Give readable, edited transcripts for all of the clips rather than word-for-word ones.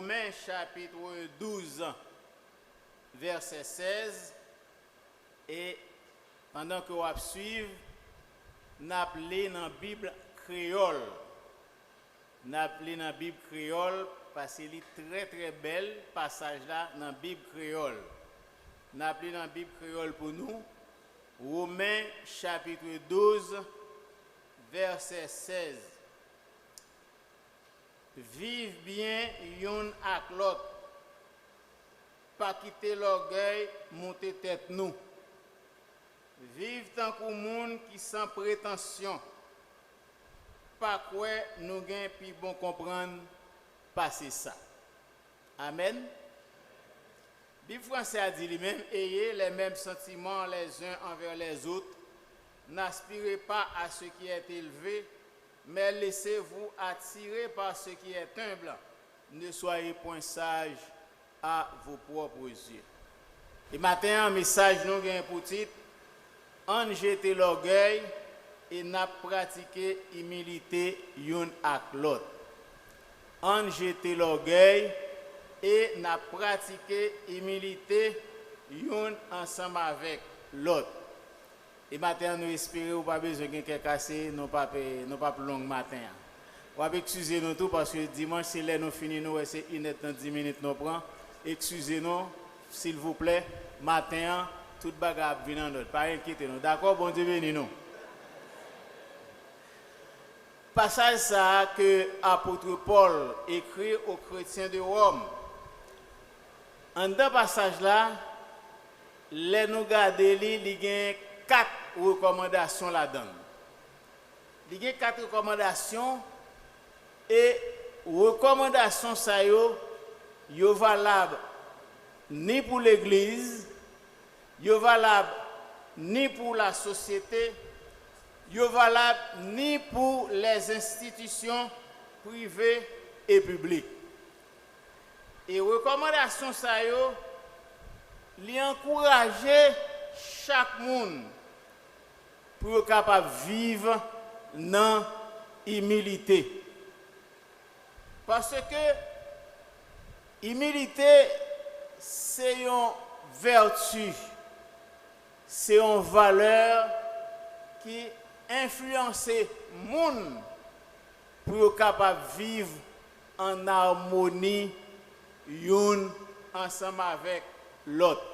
Romains chapitre 12, verset 16. Et pendant que vous suivez, nous appelons dans la Bible créole. Nous appelons dans la Bible créole parce qu'il est très très bel passage là dans la Bible créole. Nous appelons dans la Bible créole pour nous Romains chapitre 12, verset 16. Vive bien yon ak l'autre. Pas quitter l'orgueil, monter tête nous. Vive tant qu'au monde qui sans prétention. Pas quoi nous gain puis bon comprendre passer ça. Amen. Bible français a dit lui-même, ayez les mêmes sentiments les uns envers les autres. N'aspirez pas à ce qui est élevé, mais laissez-vous attirer par ce qui est humble. Ne soyez point sages à vos propres yeux. Et matin, un message nous gagne pour titre, en jeter l'orgueil et n'a pratiqué humilité yon ak l'autre. En jeter l'orgueil et n'a pratiqué humilité yon ensemble avec l'autre. Et matin, nous espérons pas besoin de quelqu'un cassé, non pas plus long matin. On va excuser nous tout parce que dimanche, c'est là nous finissons, c'est 1h10 minutes nous prend. Excusez-nous, s'il vous plaît, matin, toute bagarre vient en d'autres. Pas inquiétez nous. D'accord, bon Dieu béni nous. Passage ça que l'apôtre Paul écrit aux chrétiens de Rome. En deux passages là, les nous garder il y a 4 recommandations là-dedans. Il y a 4 recommandations et recommandations ça yo valable ni pour l'église, yo valable ni pour la société, yo valable ni pour les institutions privées et publiques. Et recommandations ça yo li encourager chaque monde pour être capable de vivre dans l'humilité. Parce que l'humilité, c'est une vertu, c'est une valeur qui influence les gens pour être capable de vivre en harmonie l'un ensemble avec l'autre.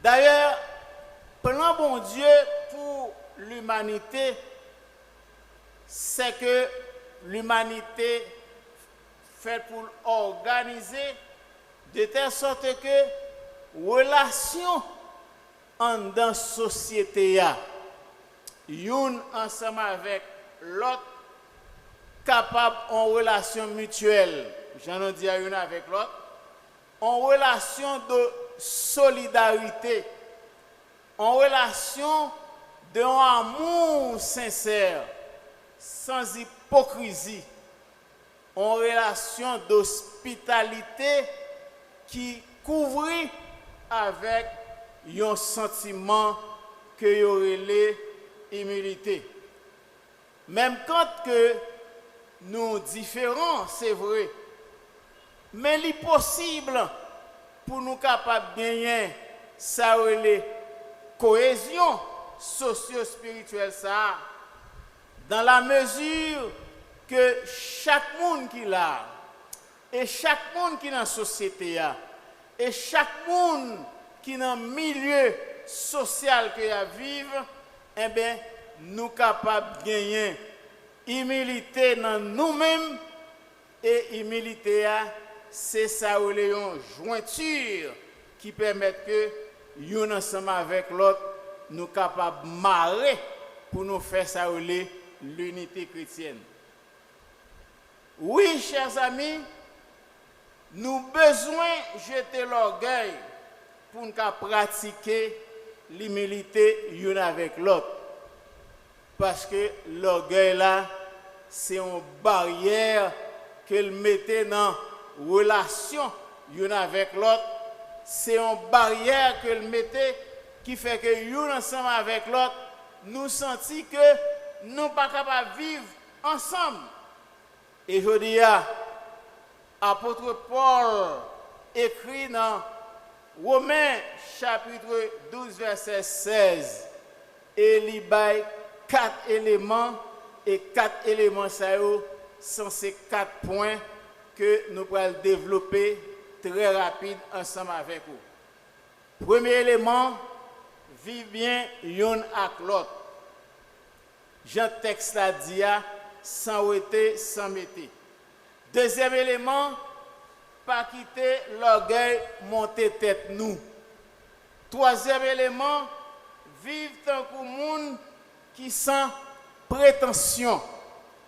D'ailleurs, plan bon Dieu pour l'humanité, c'est que l'humanité fait pour organiser de telle sorte que relation en dans société une ensemble avec l'autre capable en relation mutuelle, j'en ai dit une avec l'autre, en relation de solidarité, en relation d'un amour sincère, sans hypocrisie, en relation d'hospitalité qui couvre avec un sentiment que y aurait l'humilité. Même quand que nous différents, c'est vrai, mais il est possible pour nous capables de gagner ça relève cohésion socio-spirituelle ça dans la mesure que chaque monde qui l'a et chaque monde qui est dans la société et chaque monde qui est dans le milieu social que a vivre, eh bien nous capables de gagner humilité dans nous-mêmes et humilité c'est ça où les jointure qui permettent que nous ensemble avec l'autre nous capables de marrer pour nous faire ça où l'unité chrétienne. Oui, chers amis, nous avons besoin de jeter l'orgueil pour nous pratiquer l'humilité l'un avec l'autre. Parce que l'orgueil là, c'est une barrière qu'elle mettait dans relation l'un avec l'autre. C'est une barrière qu'elle mettait qui fait que nous ensemble avec l'autre, nous sentons que nous ne sommes pas capables de vivre ensemble. Et je dis, Apôtre Paul écrit dans Romains chapitre 12 verset 16 et il y 4 éléments et 4 éléments ça sont ces 4 points que nous allons développer très rapide ensemble avec vous. Premier élément, vivre bien yon ak l'autre. Jean texte la dit sans ouété, sans mettre. Deuxième élément, pas quitter l'orgueil, monter tête nous. Troisième élément, vivre tant que monde qui sans prétention.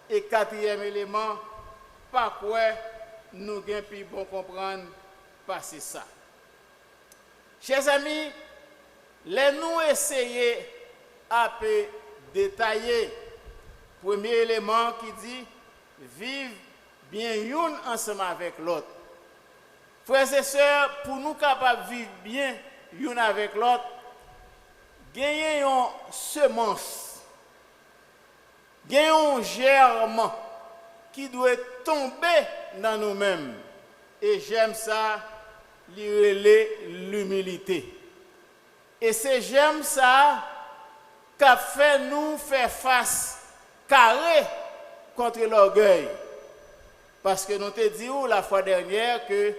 Et quatrième élément, pas quoi nous gain plus bon comprendre passer ça. Chers amis, les nous essayer à peu détailler. Premier élément qui dit vivre bien une ensemble avec l'autre. Frères et sœurs, pour nous capables de vivre bien une avec l'autre, gagner une semence, gagner un germe qui doit tomber dans nous-mêmes. Et j'aime ça, l'humilité. Et c'est j'aime ça qu'a fait nous faire face carré contre l'orgueil. Parce que nous te dit la fois dernière que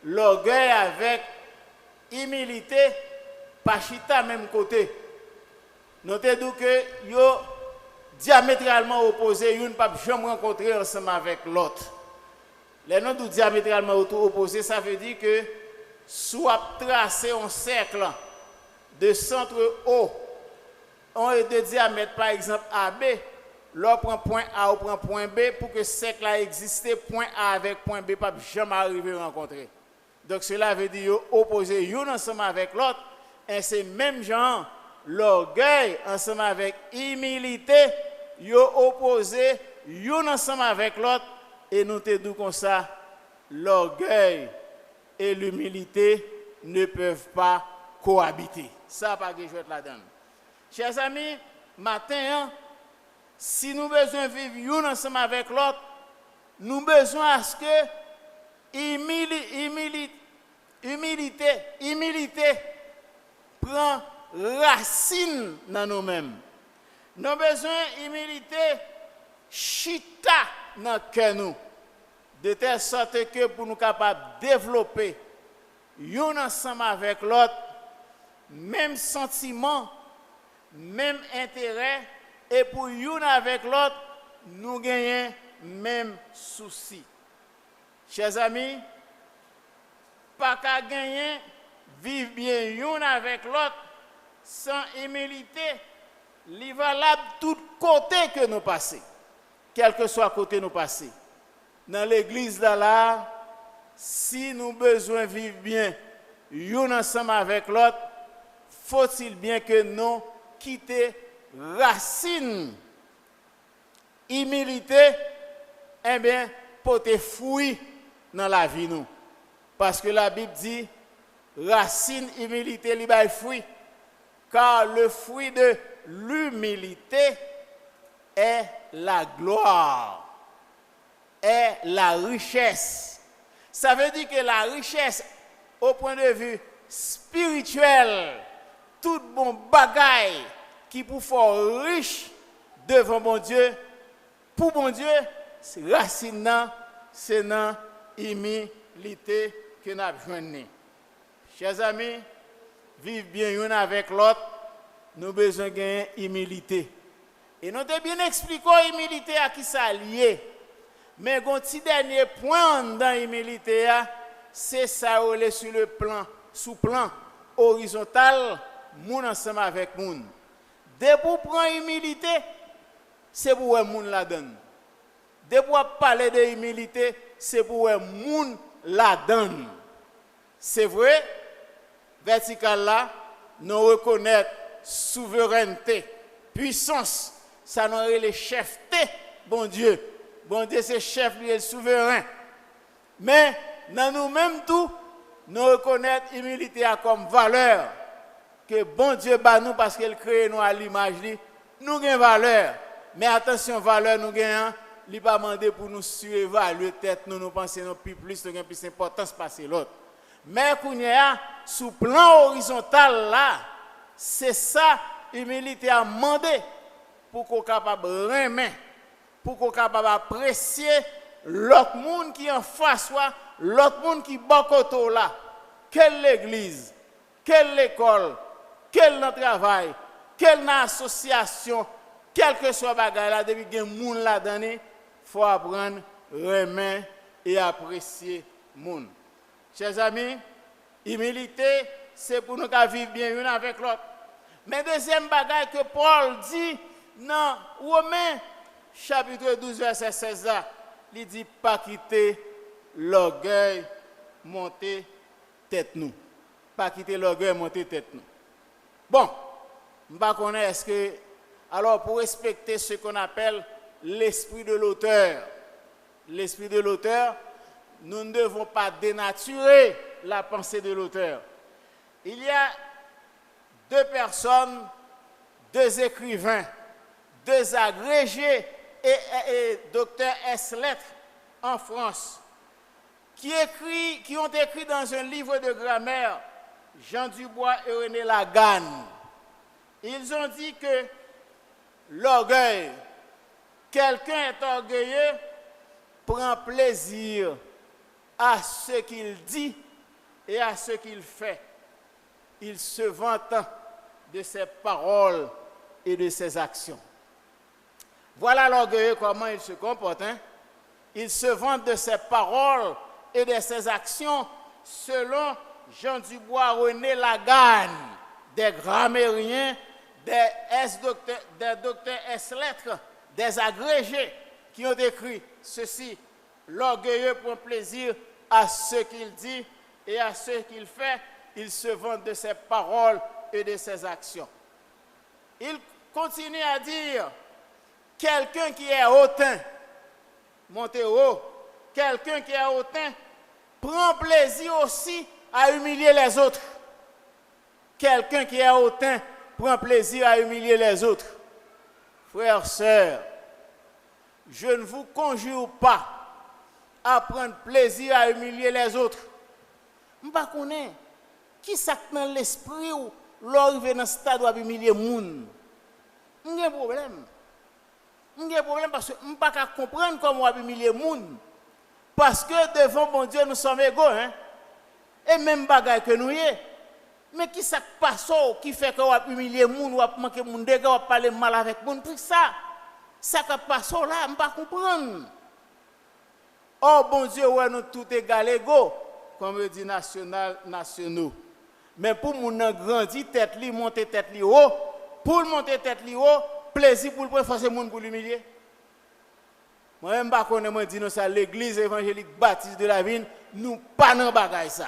l'orgueil avec humilité, pas chita même côté. Nous te dit que yo diamétralement opposé, une pas jamais rencontrer ensemble avec l'autre. Les noms diamétralement opposés, ça veut dire que soit tracer un cercle de centre O, on est de diamètre par exemple AB, l'on prend point A ou prend point B pour que ce cercle a existé, point A avec point B pas jamais arriver à rencontrer. Donc cela veut dire opposer une ensemble avec l'autre, et c'est même genre l'orgueil ensemble avec humilité, yo opposé une ensemble avec l'autre, et nous te disons comme ça, l'orgueil et l'humilité ne peuvent pas cohabiter. Ça pas que je vais la donne. Chers amis, matin, si nous besoin vivre ensemble avec l'autre, nous besoin à ce que humilité prend racine dans nous-mêmes. Nous besoin humilité chita dans le cœur nous, de telle sorte que pour nous capables de développer ensemble avec l'autre, même sentiment, même intérêt, et pour une avec l'autre, nous gagnons même souci. Chers amis, pas qu'à gagner, vivre bien une avec l'autre, sans humilité, il valable tout côté que nous passons, quel que soit côté nous passons. Dans l'église là, si nous besoin vivre bien, une ensemble avec l'autre, faut-il bien que nous quittions racine, humilité, eh bien, pour te fouiller dans la vie nous. Parce que la Bible dit, racine, humilité, li bay fruit. Car le fruit de l'humilité est la gloire, est la richesse. Ça veut dire que la richesse, au point de vue spirituel, tout bon bagaille qui pour faire riche devant mon Dieu, pour mon Dieu, c'est racine, c'est dans l'humilité que nous avons besoin. Chers amis, vivre bien l'un avec l'autre, nous avons besoin de gagner humilité. Et nous avons bien expliqué l'humilité à qui ça lié. Mais un petit dernier point dans l'humilité, c'est ça sur le plan, sous plan horizontal, moun ensemble avec moun. Dès pour prendre humilité, c'est pour que moun la donne. Dès pour parler de humilité, c'est pour que moun la donne. C'est vrai, vertical là, nous reconnaître souveraineté, puissance, ça nous les chefté, bon Dieu. Bon Dieu, c'est chef, lui est souverain. Mais dans nous-mêmes tout, nous reconnaître humilité comme valeur que bon Dieu bat nous parce qu'il crée nous à l'image, nous avons valeur. Mais attention, valeur nous gagnons, il pas demandé pour nous surévaluer tête nous penser nous plus importance passer l'autre. Mais qu'on y a sous plan horizontal là, c'est ça humilité a demandé pour qu'on capable remettre, pour qu'on capable apprécier l'autre monde qui en face l'autre monde qui bokoto là. Quelle église, quelle école, quel travail, quelle association, quel que soit bagage là depuis que monde là donné, faut apprendre remettre et apprécier monde. Chers amis, humilité, c'est pour nous vivre bien l'un avec l'autre. Mais deuxième bagage que Paul dit dans Romains chapitre 12 verset 16 là, il dit pas quitter l'orgueil, monter tête nous. Pas quitter l'orgueil, monter tête nous. Bon, je ne sais pas est-ce que alors pour respecter ce qu'on appelle l'esprit de l'auteur, nous ne devons pas dénaturer la pensée de l'auteur. Il y a deux personnes, deux écrivains, deux agrégés et docteur S. Lettres en France qui ont écrit dans un livre de grammaire, Jean Dubois et René Laganne. Ils ont dit que l'orgueil, quelqu'un est orgueilleux, prend plaisir à ce qu'il dit et à ce qu'il fait. Il se vante de ses paroles et de ses actions. Voilà l'orgueilleux comment il se comporte. Il se vante de ses paroles et de ses actions selon Jean Dubois, René Laganne, des grammairiens, des docteurs S. Lettres, des agrégés qui ont écrit ceci. L'orgueilleux prend plaisir à ce qu'il dit et à ce qu'il fait. Il se vante de ses paroles et de ses actions. Il continue à dire, quelqu'un qui est hautain, montez haut, quelqu'un qui est hautain prend plaisir aussi à humilier les autres. Quelqu'un qui est hautain prend plaisir à humilier les autres. Frères, sœurs, je ne vous conjure pas à prendre plaisir à humilier les autres. Je ne sais pas qui ça dans l'esprit ou l'arrivée dans ce stade où humilier les gens. Il y a un problème. Il y a un problème parce que je ne peux pas comprendre comment on humilier les gens. Parce que devant mon Dieu, nous sommes égaux. Et même bagaille que nous y est. Mais qui ça passe qui fait qu'on va humilier les gens, ou va manquer les gens, on va parler mal avec les gens. Ça qui passe là, je ne peux pas comprendre. Oh bon Dieu, ouais, nous tout égal égaux, comme dit nationaux. Mais pour nous grandir tête li, monter tête li haut, pour monter tête li haut, plaisir pour le forcer monde pour l'humilier. Moi même pas connais moi dit ça l'église évangélique baptiste de la Vigne, nous pas dans bagaille ça.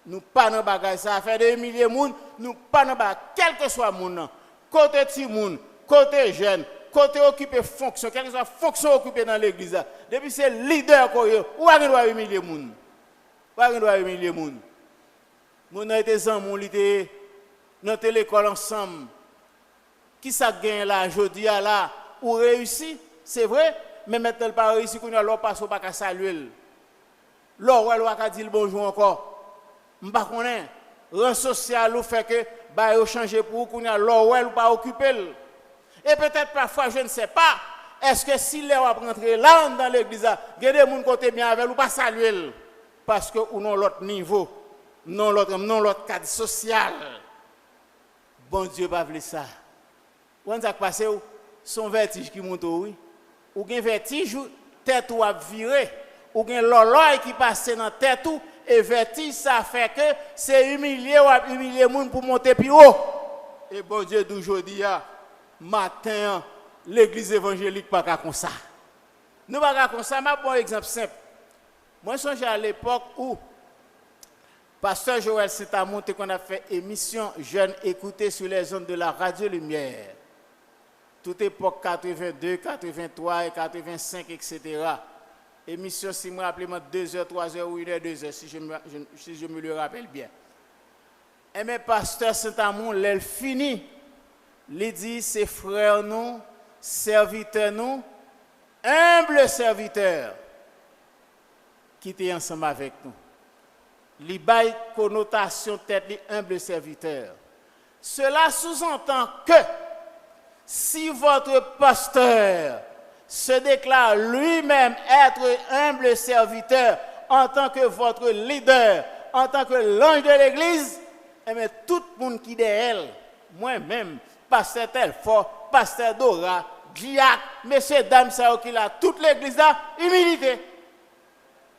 Nous pas dans bagaille ça, faire de humilier monde, nous pas dans bagaille quel que soit monde. Côté petit monde, côté jeune, côté occupé fonction, quelle que soit fonction occupée dans l'église. Depuis c'est leader quoi, ou on doit humilier monde. Ou on doit humilier monde. Mon a été ensemble, on était dans l'école ensemble. Qui ça gagne là aujourd'hui là ou réussi, c'est vrai, mais maintenant pas réussi qu'on a l'or passe pas qu'à saluer. L'or ouais l'on dire bonjour encore. M'pas connaît. Rang social ou fait que bah yo changer pour qu'on a l'or ouais ou pas occuper. Et peut-être parfois je ne sais pas, est-ce que si les va rentrer là dans l'église, il y a des gens côté bien avec ou pas saluer parce que ou non l'autre niveau. Non l'autre cadre social. Bon Dieu pas veut ça. Quand ça passe son vertige qui monte oui. Ou gen vertige tête ou a viré ou gen l'oloy qui passe dans tête ou et vertige ça fait que c'est humilier ou humilier monde pour monter plus haut. Et bon Dieu d'aujourd'hui matin l'église évangélique pas comme ça. Nous pas comme ça, mais bon exemple simple. Moi je songe à l'époque où Pasteur Joël Saint-Amont qu'on a fait émission Jeunes écoutés sur les ondes de la Radio Lumière. Toute époque 82, 83 et 85, etc. Émission, si je me rappelle, 2h, 3h ou 1h, 2h, si je me le rappelle bien. Et mes Pasteur Saint-Amont, l'elle finit. Il dit, ses frères nous, serviteurs nous, humble serviteur qui était ensemble avec nous. Li bail connotation tête li humble serviteur. Cela sous-entend que si votre pasteur se déclare lui-même être humble serviteur en tant que votre leader, en tant que l'ange de l'église, eh bien, tout le monde qui est elle, moi-même, pasteur Telfort, pasteur Dora, Diac, messieurs, dames, ça qui là, toute l'église là, humilité.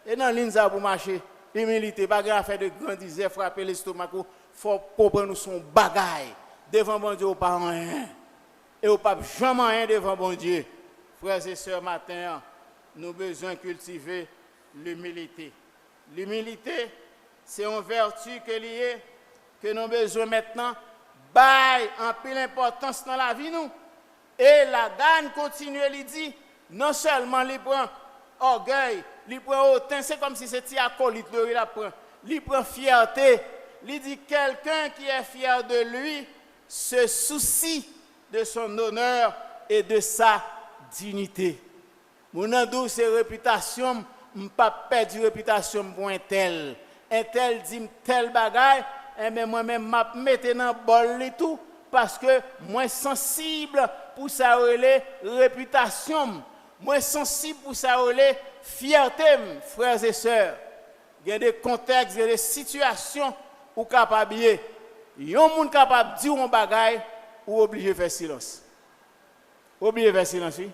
Et dans l'île ça pour marcher, humilité, pas grand affaire de grandiser, frapper l'estomac, faut comprendre son bagaille. Devant bon Dieu, au pas rien. Et au pas jamais rien devant bon Dieu. Frères et sœurs, matin, nous avons besoin de cultiver l'humilité. L'humilité, c'est une vertu que nous avons besoin maintenant, bail en pile importance dans la vie nous. Et la gagne continue, il dit, non seulement il prend orgueil, il prend hautain, c'est comme si c'était acolyte, il apprend. Il prend fierté, il dit quelqu'un qui est fier de lui se soucie de son honneur et de sa dignité. Mon andou c'est réputation, m'pas perdre réputation pour un tel dit tel bagaille, et bien moi-même m'a mettre dans bol et tout parce que moi sensible pour sa réputation, moi sensible pour sa fierté, frères et sœurs. Il y a des contextes, il y a des situations où capable yon moun capable dire un bagaille ou obligé faire silence. Obligé faire silence, oui.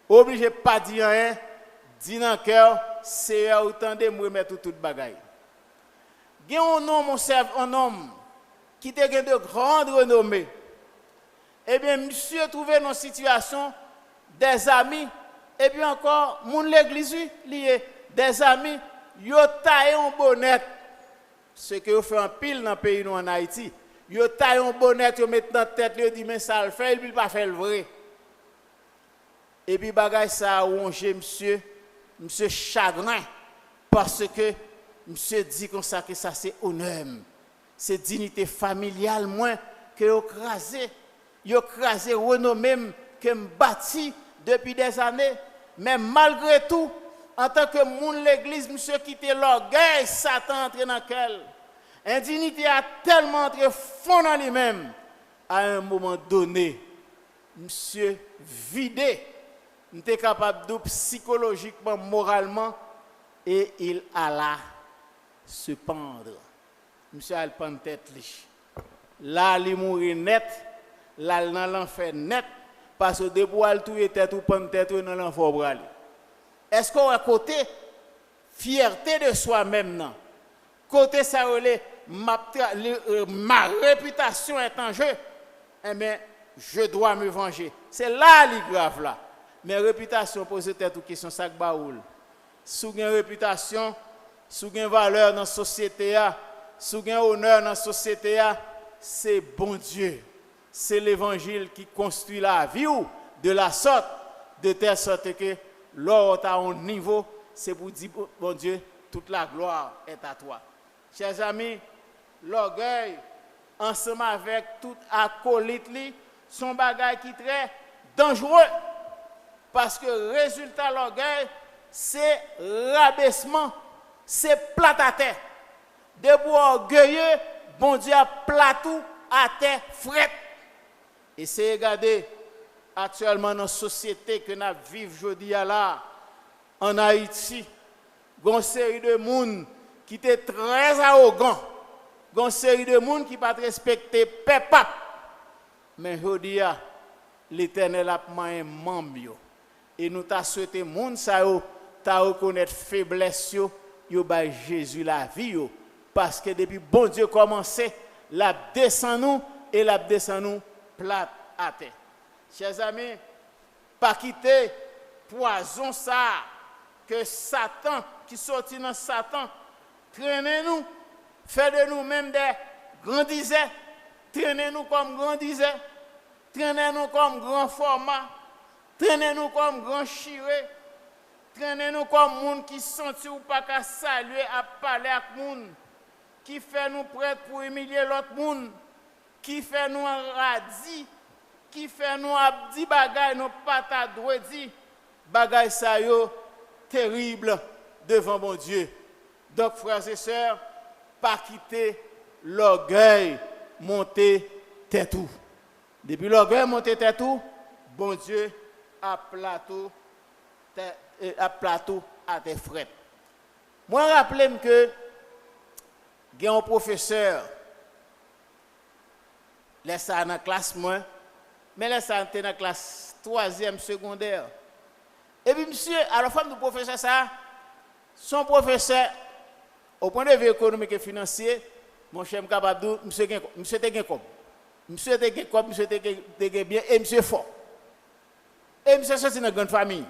Obligé pas dire rien, dire dans cœur, c'est autant de me mettre toute bagaille. Il y a un homme qui a de grande renommée. Eh bien, monsieur trouvé dans une situation des amis, et puis encore, mon l'église lié, des amis, yo taillé un bonnet. Ce que vous faites en pile dans le pays nous en Haïti. Yo taillé un bonnet, yo met dans la tête, yo dit mais ça le fait, il pas faire le vrai. Et puis bagay ça a rongé monsieur chagrin parce que monsieur dit comme ça que ça c'est honneur, c'est dignité familiale moins que yo crasé renommé que me bâti depuis des années, mais malgré tout en tant que monde l'église monsieur quitté l'orgueil, Satan entré dans quel indignité a tellement entré fond dans lui-même à un moment donné monsieur vidé, n'était capable de psychologiquement, moralement, et il alla se pendre. Monsieur a le pendre tête. Là, il mourit net, là, dans l'enfer net, parce que depuis qu'il tout était tout pendre tête dans l'enfer. Est-ce qu'on a côté fierté de soi-même, non? Côté ça, ma réputation est en jeu, eh bien, je dois me venger. C'est là le grave là. Mais réputation pose tête ou question sac baoul. Sous une réputation, sous une valeur dans la société, sous un honneur dans la société, c'est bon Dieu. C'est l'évangile qui construit la vie de la sorte, de telle sorte que l'or à un niveau, c'est pour dire, bon Dieu, toute la gloire est à toi. Chers amis, l'orgueil, ensemble avec tout acolyte, son bagage qui est très dangereux. Parce que résultat de l'orgueil, c'est rabaissement, c'est plat à terre. Debout orgueilleux, bon Dieu a platou à terre fret. Et c'est regarder actuellement dans la société que nous vivons aujourd'hui là, en Haïti, il y a une série de monde qui est très arrogant, il y a une série de monde qui ne pas respecter peuple. Mais aujourd'hui, l'Éternel a mis un membre. Et nous t'a souhaité monde ça ta reconnaître faiblesse yo ba Jésus la vie yo parce que depuis bon Dieu commencé la descend nous et la descend nous plate à terre. Chers amis, pas quitter poison ça que Satan qui sortit dans Satan traîner nous fait de nous même des grandisés, traîner nous comme grandisés, traîner nous comme grand format. Traînez-nous comme grand chiré, traînez-nous comme monde qui senti ou pas qu'à saluer, à parler avec monde, qui fait nous prêts pour humilier l'autre monde, qui fait nous en radis, qui fait nous abdi bagay, nous pas ta droit dit, bagay sa yo terrible devant mon Dieu. Donc frères et sœurs, pas quitter l'orgueil, monter tête tout. Depuis l'orgueil monter tête tout, bon Dieu a plateau à tes frais. Moi rappelez-moi que il y a un professeur laisse ça dans la classe moi, mais laisse ça dans la classe 3e secondaire. Et puis monsieur, à la fin du professeur ça, son professeur au point de vue économique et financier, mon cher Mkabadou, monsieur te gen comme. Monsieur te gen comme, monsieur te gen bien et monsieur fort. Et monsieur sorti dans une grande famille.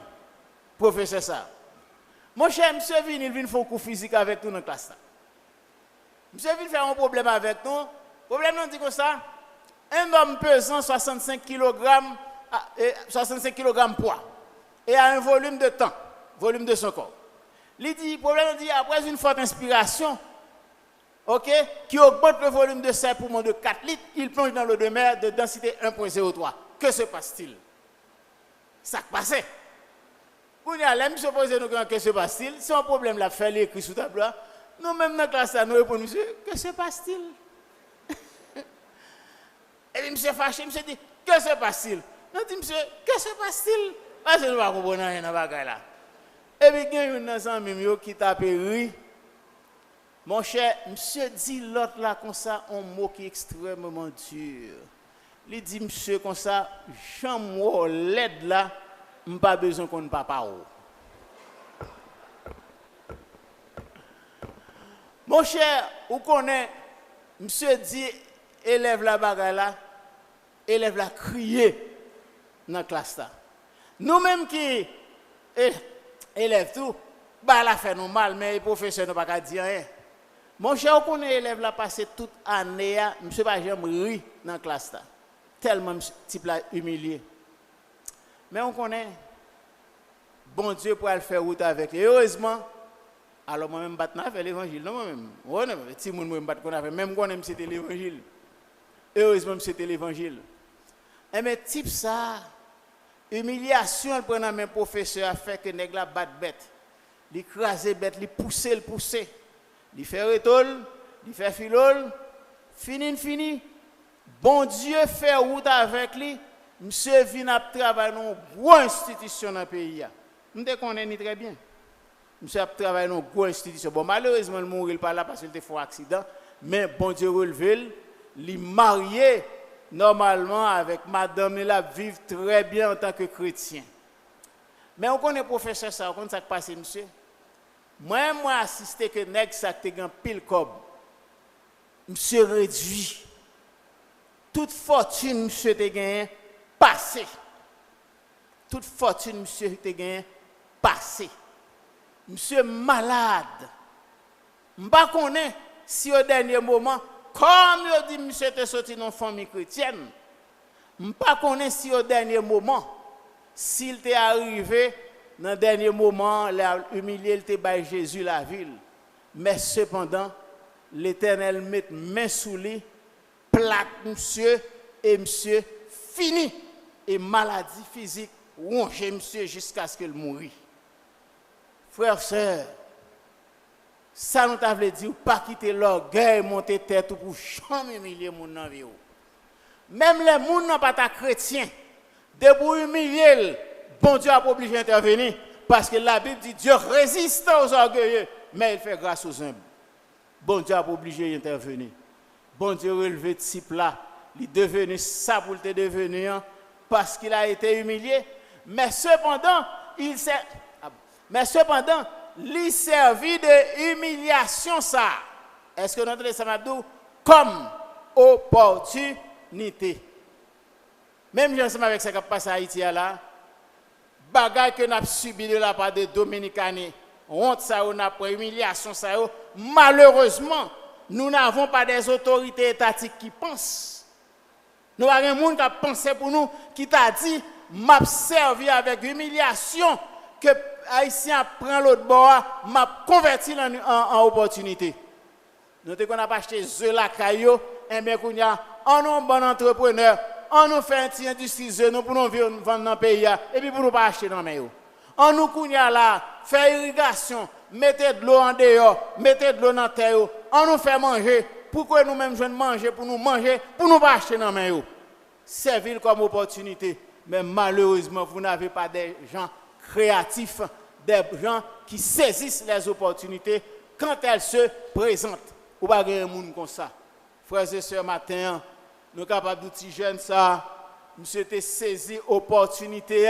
Professeur ça. Mon cher monsieur il vient faire un cours physique avec nous dans la classe. Monsieur vient faire un problème avec nous. Problème nous dit comme ça. Un homme pesant 65 kg poids et a un volume de temps, volume de son corps. Il dit, problème dit après une forte inspiration, ok, qui augmente le volume de ses poumons de 4 litres, il plonge dans l'eau de mer de densité 1,03. Que se passe-t-il? Ça passe. Vous allez se poser nous que se passe-t-il? C'est un problème là, faire l'écrit sous tableau. Nous même dans la classe, nous répondons, monsieur, que se passe-t-il? Et puis monsieur fâché, monsieur dit, que se passe-t-il? Nous dit, monsieur, que se passe-t-il? Parce que nous ne comprenons rien dans la bagaille là. Et puis il y a un ami qui tape rire. Mon cher, monsieur dit l'autre là comme ça, un mot qui est extrêmement dur. Il dit, monsieur, comme ça, j'en l'aide là, je n'ai pas besoin qu'on ne parle pas. Mon cher, vous connaissez, monsieur dit, élève la bagaille là, élève la crier dans la classe là. Nous-mêmes qui élève tout, bah la fait nous mal, mais les professeurs n'ont pas dire rien. Mon cher, on connaît élève là passé toute année, monsieur pas jamais ri dans la classe là. Tellement type là humilié. Mais on connaît bon Dieu pour aller faire route avec. Et heureusement, alors moi-même battre faire l'évangile, non moi-même. Ouais, non, petit monde moi battre qu'on a fait même quand même c'était l'évangile. Heureusement c'était l'évangile. Et mais type ça humiliation, elle prend un même professeur à faire que nèg la bat bête. Il craser bête, il pousser, il fait rétol, il fait filol, fini. Bon Dieu fait route avec lui, monsieur vient à travailler dans une grosse institution dans le pays. Nous te connaissons très bien. Monsieur a travaillé dans une grosse institution. Bon, malheureusement, il mourit pas là parce qu'il a fait un accident, mais bon Dieu relevé, il est marié normalement avec madame, il vivre très bien en tant que chrétien. Mais on connaît professeur ça, on connaît ça qui passe monsieur. Moi assisté que nèg ça te gan pile cob. Monsieur réduit. Toute fortune monsieur te gagné passé. Toute fortune monsieur te gagné passé. Monsieur malade. M'pa connaît si au dernier moment comme il dit monsieur te sorti dans famille chrétienne. M'pa connaît si au dernier moment s'il t'est arrivé dans le dernier moment, l'humilié, il te baille Jésus la ville. Mais cependant, l'Éternel met main sous lui, plaque monsieur, et monsieur fini. Et maladie physique, ronge monsieur jusqu'à ce qu'il mourit. Frères, sœurs, ça nous t'avait dit, pas quitter l'orgueil, monter tête pour jamais humilier mon dans vie. Même les gens n'ont pas ta chrétien, de pour humilier, bon Dieu a pas obligé d'intervenir parce que la Bible dit Dieu résiste aux orgueilleux, mais il fait grâce aux humbles. Bon Dieu a pas obligé d'intervenir. Bon Dieu relevé de type là, il est devenu ça pour te devenir parce qu'il a été humilié, mais cependant, il servit de humiliation ça. Est-ce que notre Samadou comme opportunité? Même ensemble avec ce qui passe à Haïti là, bagaille que nous avons subi de la part des Dominicains, honte ça, on a pris humiliation ça, malheureusement, nous n'avons pas des autorités étatiques qui pensent. Nous avons un monde qui a pensé pour nous, qui t'a dit, m'a servi avec humiliation, que Haïtien prend l'autre bord, m'a converti en opportunité. Nous avons acheté Zola Kayo, et bien qu'on a un bon entrepreneur. On nous fait un petit industrie, nous pour nous vendre dans le pays, et puis pour nous pas acheter dans le pays. En nous kounya là, faire irrigation, mettez de l'eau en dehors, mettez de l'eau dans terre, on nous fait manger. Pourquoi nous-mêmes jeunes manger pour nous pas acheter dans main yo. Servir comme opportunité, mais malheureusement vous n'avez pas des gens créatifs, des gens qui saisissent les opportunités quand elles se présentent. Ou pas gagner monde comme ça. Frères et sœurs, matin, nous sommes capables d'outils jeunes ça, monsieur te saisi opportunité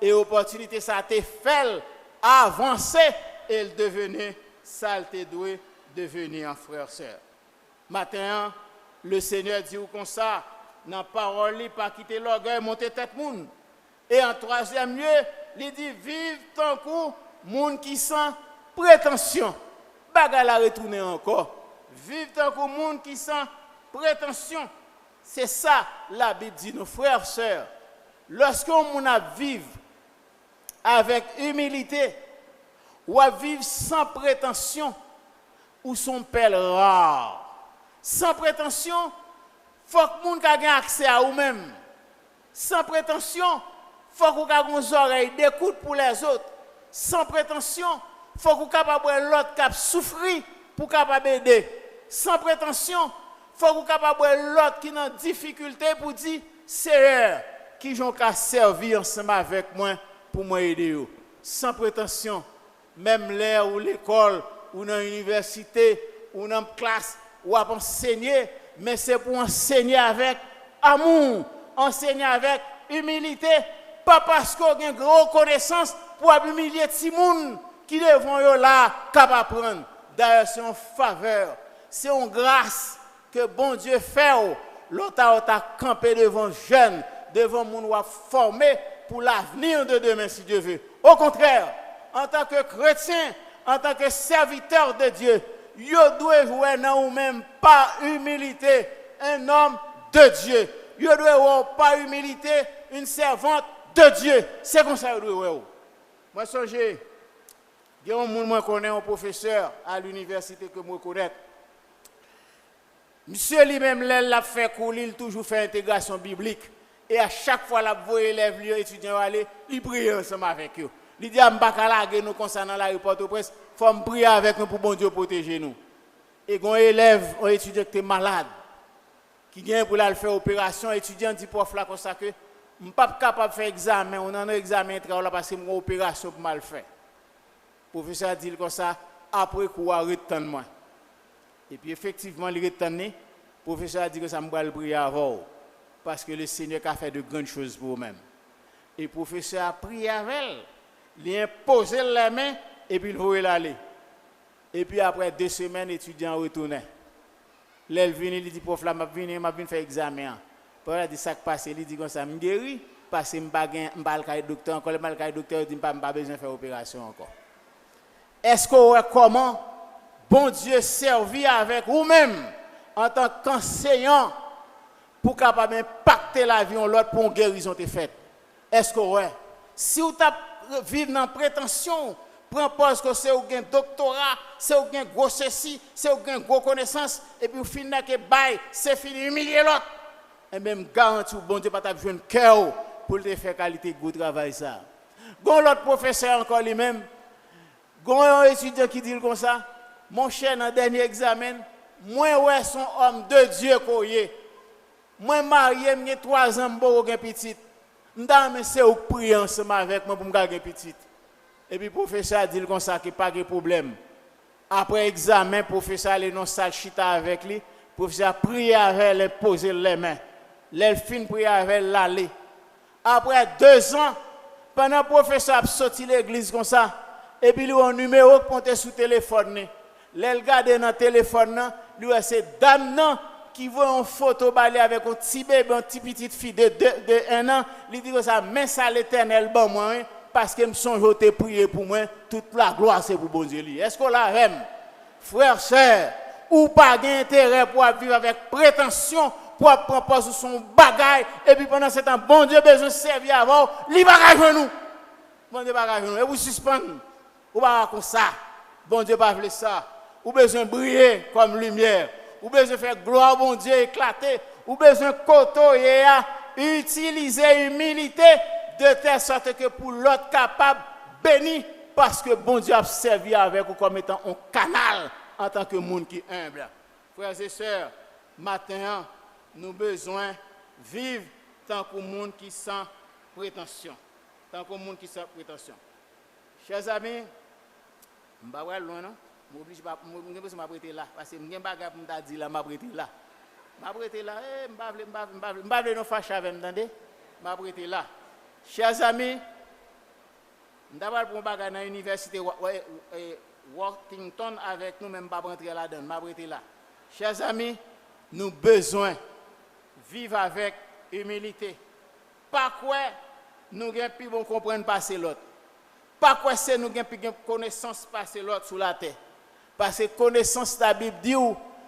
et l'opportunité ça a été fait avancer et elle devenait ça te doit devenir un frère sœur. Matin, le Seigneur dit comme ça, dans la parole, pas quitter l'orgueil, monter tête moun. Et en troisième lieu, il dit vive tant que moun qui sans prétention. Baga la retourner encore. Vive tant que moun qui sans prétention. C'est ça la Bible dit nos frères sœurs. Lorsqu'on a vivre avec humilité ou à vivre sans prétention ou son père rare. Sans prétention, il faut que les gens aient accès à eux-mêmes. Sans prétention, il faut que les gens aient des oreilles d'écoute pour les autres. Sans prétention, il faut que l'autre qui souffre pour capable aider. Sans prétention, il faut que l'autre qui est en difficulté pour dire Seigneur, qui j'ont qu'à servir ensemble avec moi pour m'aider. Sans prétention, même l'air ou l'école ou dans l'université ou dans la classe, ou à enseigner, mais c'est pour enseigner avec amour, enseigner avec humilité, pas parce qu'on a une grande connaissance pour humilier les gens qui devant là, capable apprendre. D'ailleurs, c'est une faveur, c'est une grâce que bon Dieu fait. L'autre a campé devant jeunes, devant les gens formés pour l'avenir de demain, si Dieu veut. Au contraire, en tant que chrétien, en tant que serviteur de Dieu, vous devez jouer dans vous-même par humilité un homme de Dieu. Vous devez jouer par humilité une servante de Dieu. C'est comme ça que vous devez jouer. Moi, songez, il y a un monde qui connaît un professeur à l'université que je connais. Monsieur lui-même, il a fait couler, il a toujours fait intégration biblique. Et à chaque fois, il voit les élèves, les étudiants aller, il prie ensemble avec eux. Il dit, je ne vais pas laguer nous concernant l'aéroport de presse. Il faut prier avec nous pour bon Dieu protéger nous. Et quand un élève, un étudiant qui est malade, qui vient pour aller faire opération, étudiant dit prof là comme ça que je ne suis pas capable de faire examen, on a un examen parce que j'ai une opération pour mal faire. Le professeur dit comme ça, après qu'on arrête de moi. Et puis effectivement, il retenait, le professeur a dit que ça me va le prier avant, parce que le Seigneur a fait de grandes choses pour eux-mêmes. Et le professeur a prié avec elle. Il a posé les mains et puis il voulait aller. Et puis après 2 semaines, l'étudiant retournait. L'élève vient, il dit, prof, là, je viens faire examen. Puis il dit, ça qui passe, il dit comme ça, je guéris, parce que je ne suis pas le docteur, encore le docteur dit, je n'ai pas besoin de faire opération encore. Est-ce que comment bon Dieu servit avec vous-même en tant qu'enseignant pour capable impacter la vie de l'autre pour une guérison te faite? Est-ce que si vous vivez dans la prétention, prends pause que c'est un doctorat, c'est un gros ceci, c'est un gros connaissance, et puis vous finissez que bail, c'est fini, humilier l'autre. Et même garantie, bon Dieu, pas besoin de cœur pour te faire qualité de travail ça. Gon l'autre professeur encore lui-même, gon un étudiant qui dit comme ça, mon cher, dans le dernier examen, moi ouais son homme de Dieu qu'on y est. Moi marié, j'ai 3 ans, j'ai un petit. Je suis au prier ensemble avec moi pour me garder petit. Et puis le professeur dit comme ça qu'il n'y a pas de problème. Après l'examen, le professeur allait dans la salle chita avec lui. Le professeur priait avec lui, poser les mains. L'elfine priait avec l'aller. Après 2 ans, pendant le professeur a sorti l'église comme ça, et puis il a un numéro qui monte sur le téléphone. Il regarde dans le téléphone, lui a ces dames qui voit une photo balée avec un petit bébé, une petite fille de 1 an. Il dit que ça, mais ça l'Éternel, bon moi, parce que je me songe te prier pour moi, toute la gloire c'est pour bon Dieu. Est-ce qu'on la aime? Frère, sœur, ou pas d'intérêt pour vivre avec prétention, pour prendre son bagage, et puis pendant ce temps, bon Dieu besoin de servir avant, il va pas nous. Bon Dieu va pas nous. Et vous suspendez. Ou pas comme ça. Bon Dieu pas faire ça. Ou besoin de briller comme lumière. Ou besoin de faire gloire, bon Dieu, éclater. Ou besoin de côtoyer à utiliser humilité de telle sorte que pour l'autre capable béni parce que bon Dieu a servi avec vous comme étant un canal en tant que monde qui est humble. Frères et sœurs, matin, nous avons besoin de vivre tant que monde qui sans prétention. Tant que monde qui sans prétention. Chers amis, je ne vais pas loin, non? Je m'oblige à prêter là. Parce que je ne vais pas dire là, je vais prêter là. Je vais prêter là. Je ne vais pas nous fâcher avec vous. Je vais prêter là. Chers amis, je vais pour dans l'université Washington avec nous, même pas rentrer là-dedans. Je vais prêter là. Chers amis, nous avons besoin de vivre avec humilité. Pas quoi nous avons plus bon comprendre passer l'autre. Pas quoi c'est nous avons plus connaissance passer l'autre sous la terre. Parce que connaissance, la Bible dit,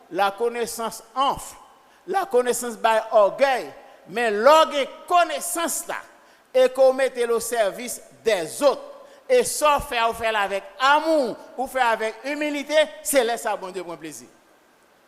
la connaissance enfle, la connaissance par orgueil, mais l'orgueil connaissance là, et qu'on mette au service des autres. Et ça, faire avec amour ou faire avec humilité, c'est là ça, bon Dieu, pour plaisir.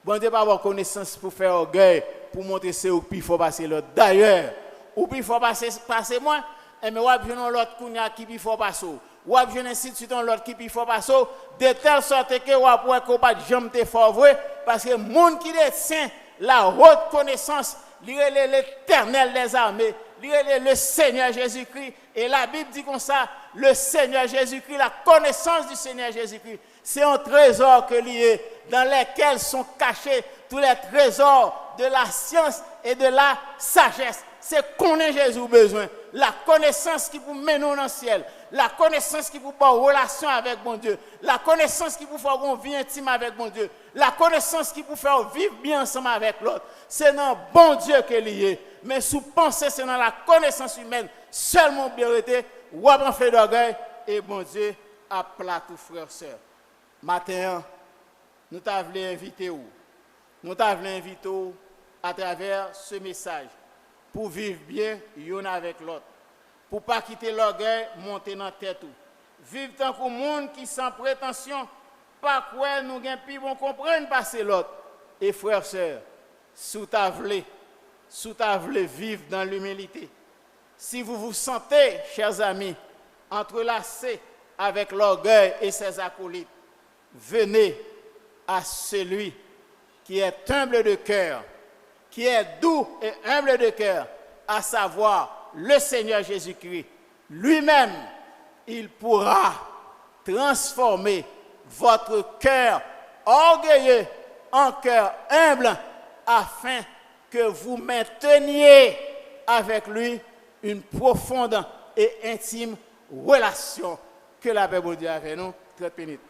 Bon Dieu, pas avoir connaissance pour faire orgueil, pour montrer ce qu'il faut passer l'autre. D'ailleurs, ou puis il faut passer moi, et mais ouais, bien l'autre qui il faut passer. Ou bien ainsi de suite l'autre qui il faut passer, de telle sorte que ou après qu'on pas jamais te fort vrai, parce que monde qui détient la haute connaissance, l'Éternel des armées, le Seigneur Jésus-Christ. Et la Bible dit comme ça, le Seigneur Jésus-Christ, la connaissance du Seigneur Jésus-Christ, c'est un trésor que lié dans lequel sont cachés tous les trésors de la science et de la sagesse. C'est connaître Jésus besoin. La connaissance qui vous mène dans le ciel. La connaissance qui vous met en relation avec mon Dieu. La connaissance qui vous fait une vie intime avec mon Dieu. La connaissance qui vous fait vivre bien ensemble avec l'autre. C'est dans bon Dieu que lié. Mais sous pensée, c'est dans la connaissance humaine. Seulement vérité, ou en fait d'orgueil. Et bon Dieu a plat tout frère, sœur. Matin, nous t'avons invité où? Nous t'avons invité à travers ce message pour vivre bien l'un avec l'autre. Pour ne pas quitter l'orgueil, monter dans la tête. Vivre tant que monde qui sans prétention, pas quoi nous gagnons plus bon comprendre passer l'autre. Et frères, sœurs, sous ta voulez vivre dans l'humilité. Si vous vous sentez, chers amis, entrelacés avec l'orgueil et ses acolytes, venez à celui qui est humble de cœur, qui est doux et humble de cœur, à savoir le Seigneur Jésus-Christ. Lui-même, il pourra transformer votre cœur orgueilleux en cœur humble afin que vous mainteniez avec lui une profonde et intime relation. Que la paix de Dieu avec nous. 30 minutes.